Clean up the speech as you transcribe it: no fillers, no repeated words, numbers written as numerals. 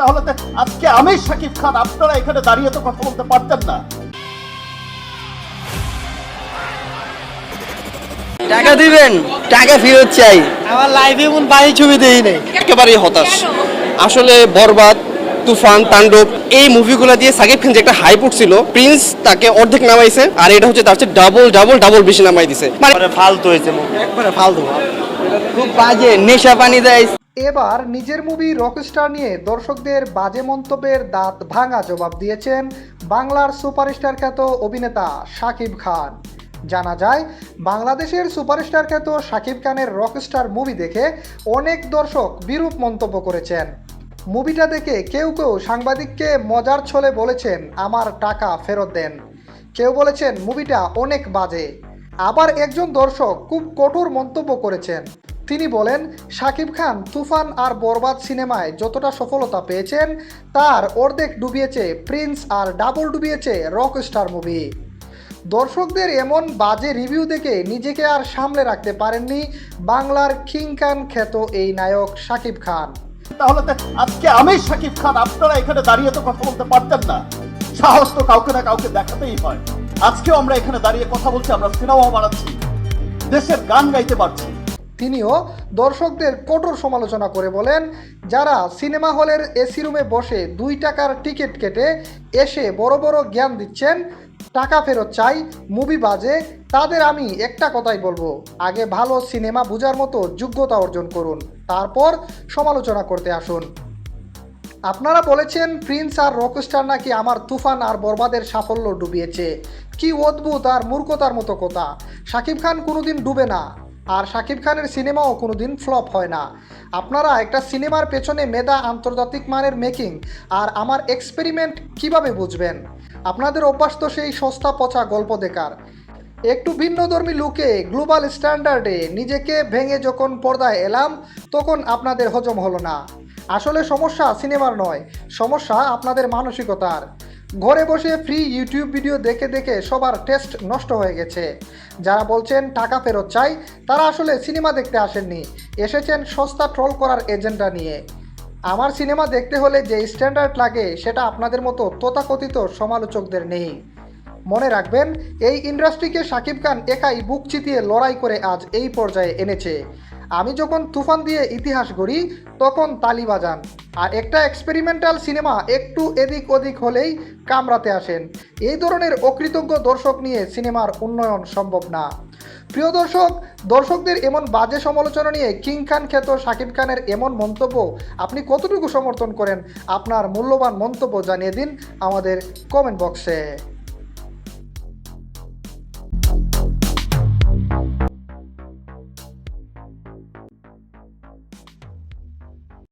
তাহলে তো আজকে আমি শাকিব খান, আপনারা এখানে দাঁড়িয়ে তো কথা বলতে পারতেন না। টাকা দিবেন, টাকা ফেরত চাই। আমার লাইফে এমন বাড়ি ছবি দেই নাই। একেবারেই হতাশ আসলে। বরবাদ, তুফান, তাণ্ডব এই মুভিগুলো দিয়ে সাকিব খান যে একটা হাইপ উঠছিল, প্রিন্স তাকে অর্ধেক নামাইছে, আর এটা হচ্ছে তার চেয়ে ডাবল ডাবল ডাবল বেশি নামাই দিছে। মানে ফালতু হয়েছে মুভি, একবারে ফালতু। খুব বাজে, নেশা পানি দেয়। এবার নিজের মুভি রকস্টার নিয়ে দর্শকদের বাজে মন্তব্যের দাঁত ভাঙা জবাব দিয়েছেন বাংলার সুপারস্টার খ্যাত অভিনেতা শাকিব খান। জানা যায়, বাংলাদেশের সুপারস্টার খ্যাত শাকিব খানের রকস্টার মুভি দেখে অনেক দর্শক বিরূপ মন্তব্য করেছেন। মুভিটা দেখে কেউ কেউ সাংবাদিককে মজার ছলে বলেছেন আমার টাকা ফেরত দেন, কেউ বলেছেন মুভিটা অনেক বাজে। আবার একজন দর্শক খুব কঠোর মন্তব্য করেছেন। তিনি বলেন, শাকিব খান তুফান আর বরবাদ সিনেমায় যতটা সফলতা পেয়েছেন তার অর্ধেক ডুবিয়েছে প্রিন্স আর ডাবল ডুবিয়েছে রকস্টার মুভি। দর্শকদের এমন বাজে রিভিউ দেখে নিজেকে আর সামলে রাখতে পারেননি বাংলার কিং খান খ্যাত এই নায়ক শাকিব খান। তাহলে তো আজকে আমি শাকিব খান, আপনারা এখানে দাঁড়িয়ে তো কথা বলতে পারতেন না। সাহস তো কাউকে না কাউকে দেখাতেই হয়। আজকেও আমরা এখানে দাঁড়িয়ে কথা বলছি, আমরা সিনেমাও বানাচ্ছি, দেশের গান গাইতে পারছি। তিনিও দর্শকদের কঠোর সমালোচনা করে বলেন, যারা সিনেমা হলের এসি রুমে বসে 2 টাকার টিকিট কেটে এসে বড় বড় জ্ঞান দিচ্ছেন টাকা ফেরত চাই, মুভি বাজে, তাদের আমি একটা কথাই বলবো, আগে ভালো সিনেমা বোঝার মতো যোগ্যতা অর্জন করুন, তারপর সমালোচনা করতে আসুন। আপনারা বলেছেন প্রিন্স আর রকস্টার নাকি আমার তুফান আর বরবাদের সাফল্য ডুবিয়েছে। কি অদ্ভুত আর মূর্খতার মতো কথা। শাকিব খান কোনোদিন ডুবে না, আর শাকিব খানের সিনেমাও কোনোদিন ফ্লপ হয় না। আপনারা একটা সিনেমার পেছনে মেধা, আন্তর্জাতিক মানের মেকিং আর আমার এক্সপেরিমেন্ট কিভাবে বুঝবেন? আপনাদের অভ্যাস তো সেই সস্তা পচা গল্প দেখার। একটু ভিন্নধর্মী লুকে গ্লোবাল স্ট্যান্ডার্ডে নিজেকে ভেঙে যখন পর্দায় এলাম তখন আপনাদের হজম হলো না। আসলে সমস্যা সিনেমার নয়, সমস্যা আপনাদের মানসিকতার। ঘরে বসে ফ্রি ইউটিউব ভিডিও দেখে দেখে সবার টেস্ট নষ্ট হয়ে গেছে। যারা বলছেন টাকা ফেরত চাই, তারা আসলে সিনেমা দেখতে আসেননি, এসেছেন সস্তা ট্রল করার এজেন্ডা নিয়ে। আমার সিনেমা দেখতে হলে যে স্ট্যান্ডার্ড লাগে সেটা আপনাদের মতো তথাকথিত সমালোচকদের নেই। মনে রাখবেন, এই ইন্ডাস্ট্রিকে শাকিব খান একাই বুক চিতিয়ে লড়াই করে আজ এই পর্যায়ে এনেছে। আমি যখন তুফান দিয়ে ইতিহাস গড়ি তখন তালি বাজান, আর একটা এক্সপেরিমেন্টাল সিনেমা একটু এদিক ওদিক হলেই কামড়াতে আসেন। এই ধরনের অকৃতজ্ঞ দর্শক নিয়ে সিনেমার উন্নয়ন সম্ভব না। প্রিয় দর্শক, দর্শকদের এমন বাজে সমালোচনা নিয়ে কিং খান খ্যাত শাকিব খানের এমন মন্তব্য আপনি কতটুকু সমর্থন করেন? আপনার মূল্যবান মন্তব্য জানিয়ে দিন আমাদের কমেন্ট বক্সে।